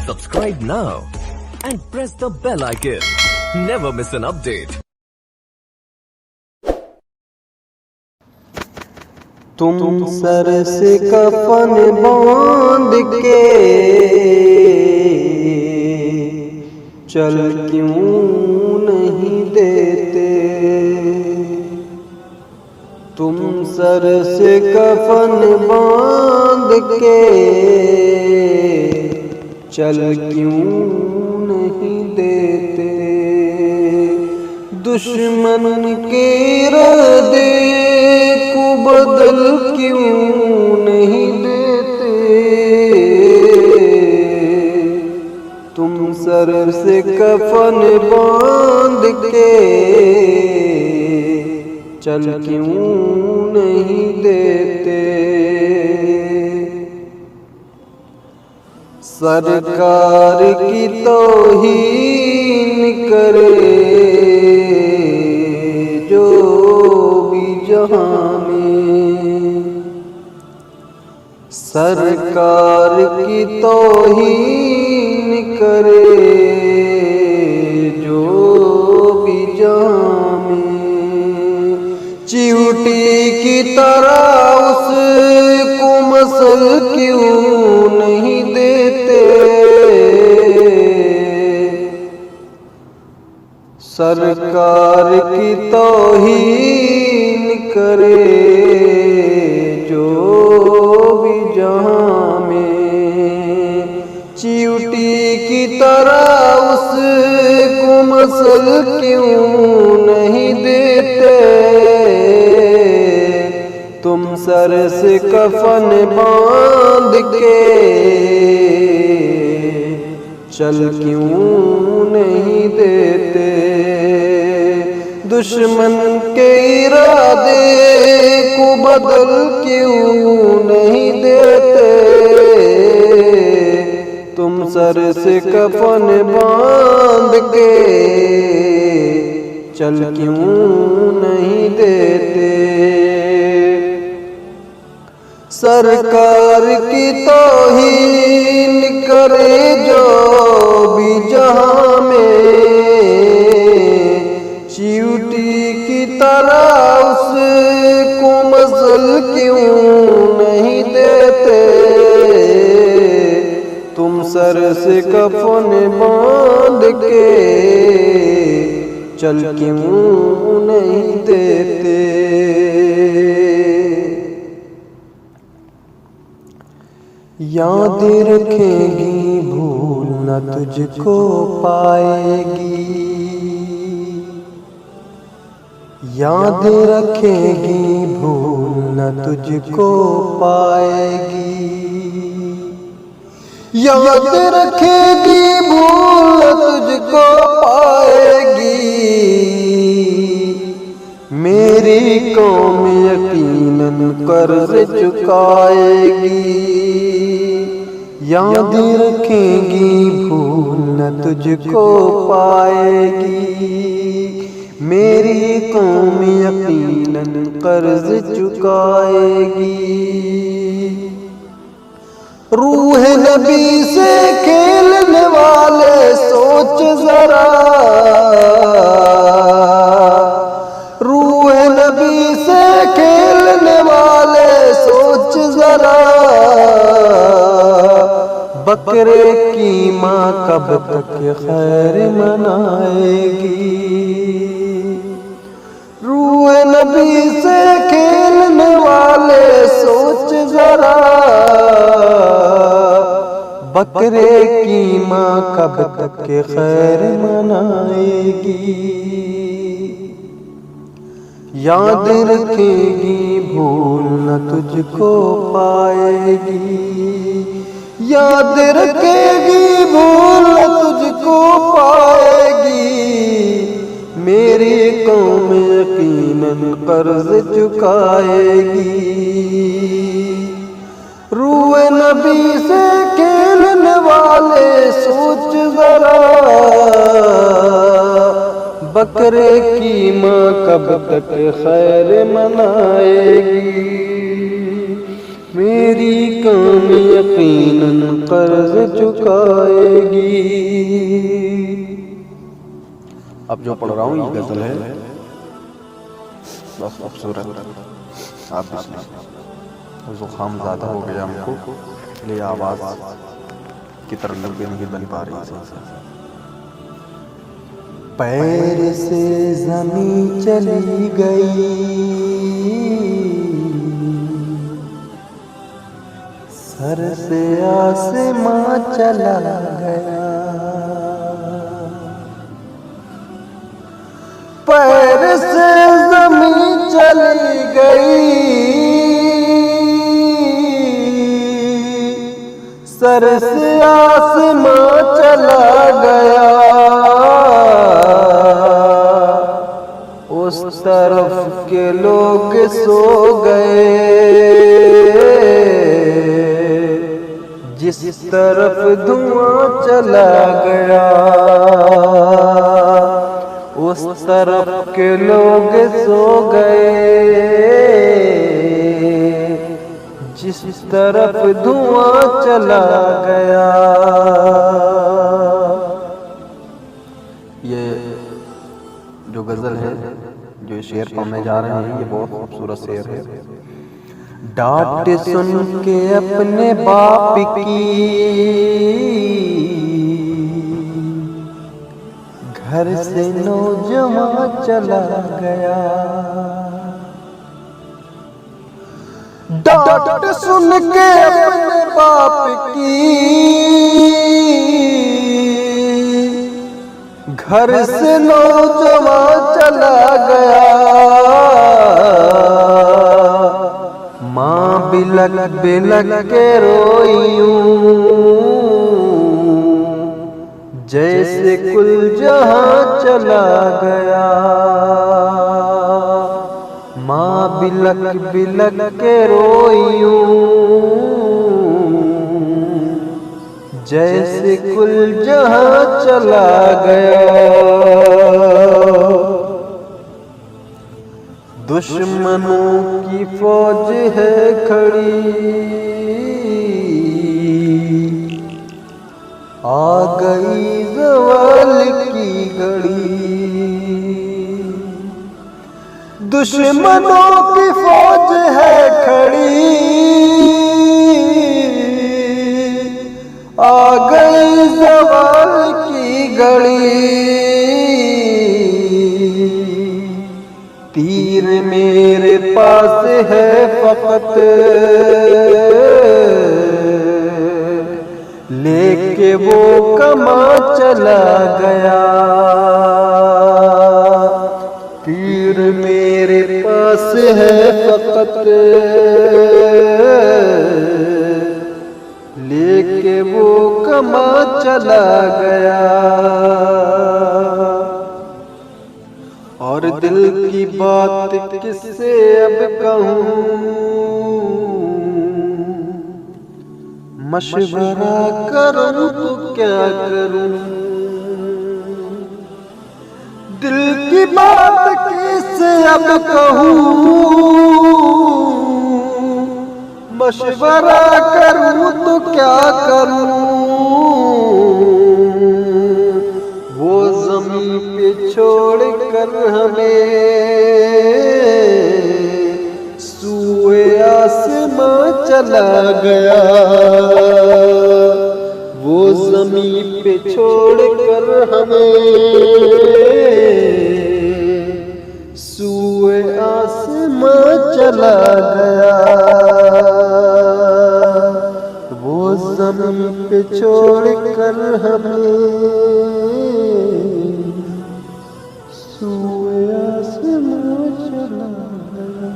Subscribe now and press the bell icon. Never miss an update. तुम sir से कफन बांध के चल क्यों नहीं देते। तुम सर से कफन बांध के चल क्यों नहीं देते। दुश्मन के इरादे को बदल क्यों नहीं देते। तुम सर से कफन बांध के चल क्यों नहीं देते। सरकार की तौहीन करे जो भी जहां में। सरकार की तौहीन करे जो भी जहां में। चिवटी की तरह उसको मसल क्यों नहीं देते। सरकार की तौहीन करे जो भी जहां में। चिवटी की तरह उसको मसल क्यों नहीं देते। तुम सर से कफन बांध के चल क्यों नहीं देते। दुश्मन के इरादे को बदल क्यों नहीं देते। तुम सर से कफन बांध के चल क्यों नहीं देते। सरकार की तौहीन करे जो भी जहां में। चिवटी की तरह उसको मसल क्यों नहीं देते। तुम सर से कफन बांध के चल क्यों नहीं देते। याद रखेगी भूल न तुझको पाएगी। याद रखेगी भूल न तुझको पाएगी। याद रखेगी भूल न तुझको पाएगी। मेरी कौम यकीनन कर्ज चुकाएगी। याद रखेगी भूल न तुझको पाएगी। मेरी कौम यकीनन कर्ज चुकाएगी। रूह नबी से खेलने वाले सोच जरा। रूह नबी से खेलने वाले सोच जरा। बकरे की माँ कब तक खैर मनाएगी। रूह नबी से खेलने वाले सोच जरा। बकरे की माँ कब तक खैर मनाएगी। याद रखेगी भूल न तुझको पाएगी। याद रखेगी भूल न तुझको पाएगी। मेरी कौम यकीनन कर्ज चुकाएगी। रूह नबी से खेलने वाले सोच जरा। बकरे की माँ कब तक खैर मनाएगी। मेरी कौम यकीनन कर्ज चुकाएगी। अब जो पढ़ रहा हूँ ये गजल है, बस खूबसूरत आप जुकाम ज़्यादा हो गया हमको, इसलिए आवाज़ की तरफ नहीं बन पा रही है। पैर से ज़मीं चली गई, सर से आसमां चला गया। पैर से ज़मीं चली गई, सर से आसमां चला गया। उस तरफ के लोग सो गए, जिस तरफ धुआं चला गया। उस तरफ के लोग सो गए, जिस तरफ धुआं चला गया। ये जो गजल है, जो शेर पढ़ने जा रहे हैं, ये बहुत खूबसूरत शेर है। डांट सुन के अपने बाप की, घर से नौजवान चला गया। डांट सुन के अपने बाप की, घर से नौजवान चला गया। माँ बिलक बिलक के रोईं, जैसे कुल जहां चला गया। माँ बिलक बिलक के रोईं, जैसे कुल जहां चला गया। दुश्मनों की फौज है खड़ी, आ गई ज़वाल की घड़ी। दुश्मनों की फौज है खड़ी, आ गई ज़वाल की घड़ी। तीर मेरे पास है फकत, लेके वो कमा चला गया। तीर मेरे पास है फकत, लेके वो कमा चला गया। और दिल की बात किससे अब कहूँ, मशवरा करूँ तो क्या करूँ। दिल की बात किससे अब कहूँ, मशवरा करूँ तो क्या करूँ। वो ज़मीन पे छोड़ कर हमें सूए आसमां चला गया। वो ज़मीन पे छोड़ कर हमें सूए आसमां चला गया। वो ज़मीन पे छोड़ कर हमें सूए आसमां चला गया।